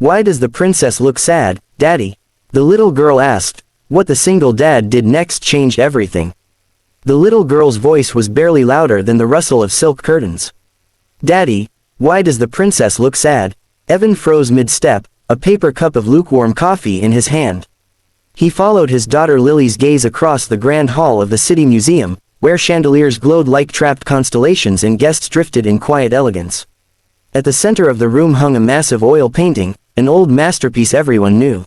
Why does the princess look sad, Daddy? The little girl asked. What the single dad did next changed everything. The little girl's voice was barely louder than the rustle of silk curtains. Daddy, why does the princess look sad? Evan froze mid-step, a paper cup of lukewarm coffee in his hand. He followed his daughter Lily's gaze across the grand hall of the city museum, where chandeliers glowed like trapped constellations and guests drifted in quiet elegance. At the center of the room hung a massive oil painting, an old masterpiece everyone knew.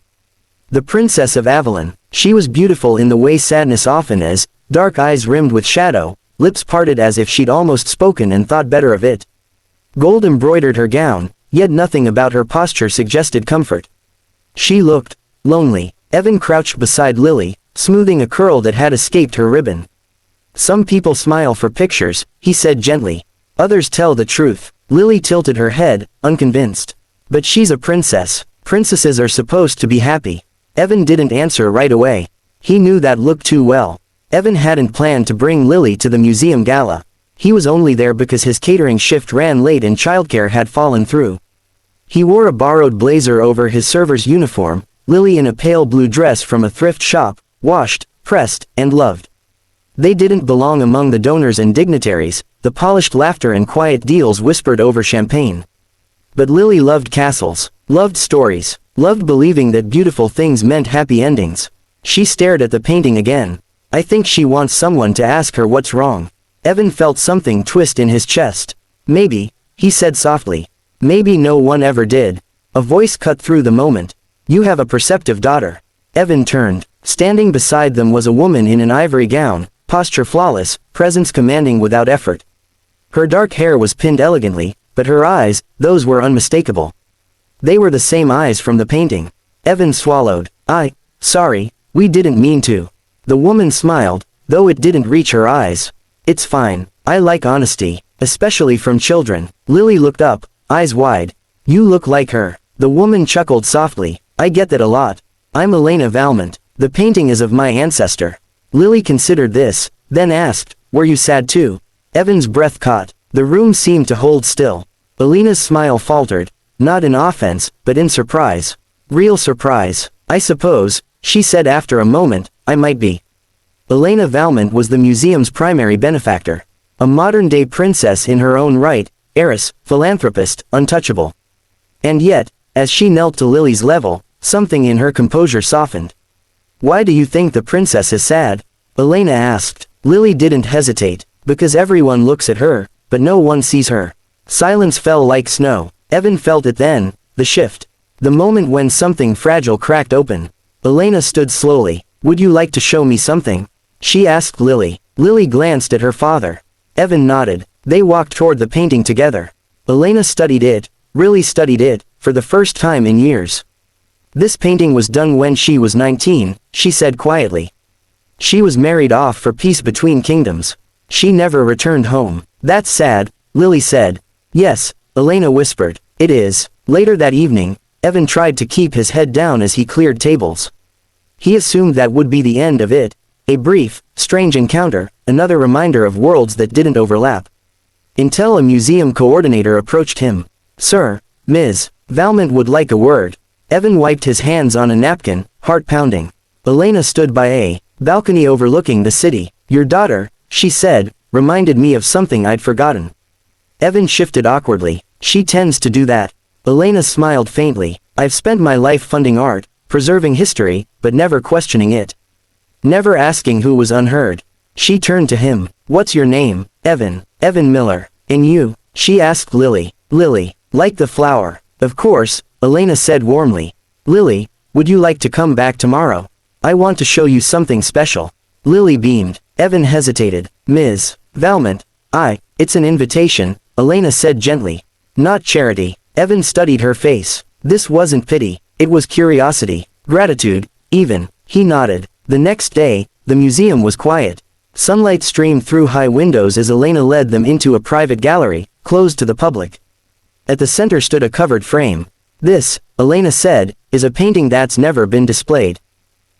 The Princess of Avalon. She was beautiful in the way sadness often is, dark eyes rimmed with shadow, lips parted as if she'd almost spoken and thought better of it. Gold embroidered her gown, yet nothing about her posture suggested comfort. She looked lonely. Evan crouched beside Lily, smoothing a curl that had escaped her ribbon. Some people smile for pictures, he said gently. Others tell the truth. Lily tilted her head, unconvinced. But she's a princess. Princesses are supposed to be happy. Evan didn't answer right away. He knew that look too well. Evan hadn't planned to bring Lily to the museum gala. He was only there because his catering shift ran late and childcare had fallen through. He wore a borrowed blazer over his server's uniform, Lily in a pale blue dress from a thrift shop, washed, pressed, and loved. They didn't belong among the donors and dignitaries, the polished laughter and quiet deals whispered over champagne. But Lily loved castles, loved stories, loved believing that beautiful things meant happy endings. She stared at the painting again. I think she wants someone to ask her what's wrong. Evan felt something twist in his chest. Maybe, he said softly. Maybe no one ever did. A voice cut through the moment. You have a perceptive daughter. Evan turned. Standing beside them was a woman in an ivory gown, posture flawless, presence commanding without effort. Her dark hair was pinned elegantly, but her eyes, those were unmistakable. They were the same eyes from the painting. Evan swallowed. Sorry, we didn't mean to. The woman smiled, though it didn't reach her eyes. It's fine. I like honesty, especially from children. Lily looked up, eyes wide. You look like her. The woman chuckled softly. I get that a lot. I'm Elena Valmont. The painting is of my ancestor. Lily considered this, then asked, were you sad too? Evan's breath caught. The room seemed to hold still. Elena's smile faltered, not in offense, but in surprise. Real surprise. I suppose, she said after a moment, I might be. Elena Valmont was the museum's primary benefactor. A modern-day princess in her own right, heiress, philanthropist, untouchable. And yet, as she knelt to Lily's level, something in her composure softened. Why do you think the princess is sad? Elena asked. Lily didn't hesitate, because everyone looks at her, but no one sees her. Silence fell like snow. Evan felt it then, the shift. The moment when something fragile cracked open. Elena stood slowly. Would you like to show me something? She asked Lily. Lily glanced at her father. Evan nodded. They walked toward the painting together. Elena studied it, really studied it, for the first time in years. This painting was done when she was 19, she said quietly. She was married off for peace between kingdoms. She never returned home. That's sad, Lily said. Yes, Elena whispered. It is. Later that evening, Evan tried to keep his head down as he cleared tables. He assumed that would be the end of it. A brief, strange encounter, another reminder of worlds that didn't overlap. Until a museum coordinator approached him. Sir, Ms. Valmont would like a word. Evan wiped his hands on a napkin, heart pounding. Elena stood by a balcony overlooking the city. Your daughter, she said, reminded me of something I'd forgotten. Evan shifted awkwardly. She tends to do that. Elena smiled faintly. I've spent my life funding art, preserving history, but never questioning it. Never asking who was unheard. She turned to him. What's your name? Evan. Evan Miller. And you? She asked Lily. Lily. Like the flower. Of course, Elena said warmly. Lily, would you like to come back tomorrow? I want to show you something special. Lily beamed. Evan hesitated. Ms. Valmont. It's an invitation, Elena said gently. Not charity. Evan studied her face. This wasn't pity. It was curiosity. Gratitude, even. He nodded. The next day, the museum was quiet. Sunlight streamed through high windows as Elena led them into a private gallery, closed to the public. At the center stood a covered frame. This, Elena said, is a painting that's never been displayed.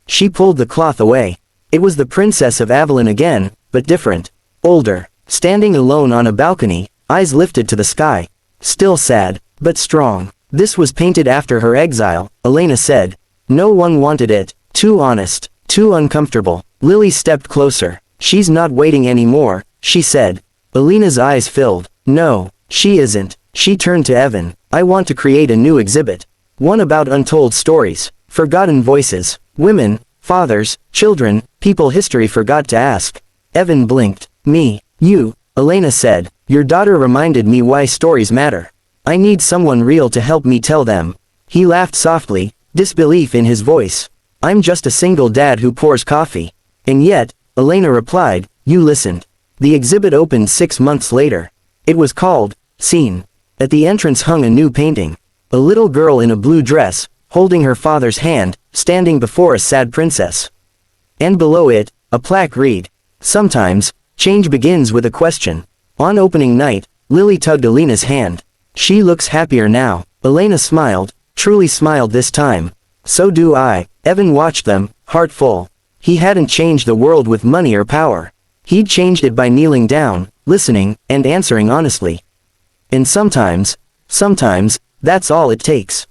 She pulled the cloth away. It was the Princess of Avalon again, but different. Older. Standing alone on a balcony, eyes lifted to the sky. Still sad, but strong. This was painted after her exile, Elena said. No one wanted it. Too honest. Too uncomfortable. Lily stepped closer. She's not waiting anymore, she said. Elena's eyes filled. No, she isn't. She turned to Evan. I want to create a new exhibit. One about untold stories, forgotten voices, women, fathers, children, people history forgot to ask. Evan blinked. Me. You, Elena said. Your daughter reminded me why stories matter. I need someone real to help me tell them. He laughed softly, disbelief in his voice. I'm just a single dad who pours coffee. And yet, Elena replied, you listened. The exhibit opened 6 months later. It was called, Scene. At the entrance hung a new painting. A little girl in a blue dress, holding her father's hand, standing before a sad princess. And below it, a plaque read, sometimes, change begins with a question. On opening night, Lily tugged Elena's hand. She looks happier now. Elena smiled, truly smiled this time. So do I. Evan watched them, heart full. He hadn't changed the world with money or power. He'd changed it by kneeling down, listening, and answering honestly. And sometimes, that's all it takes.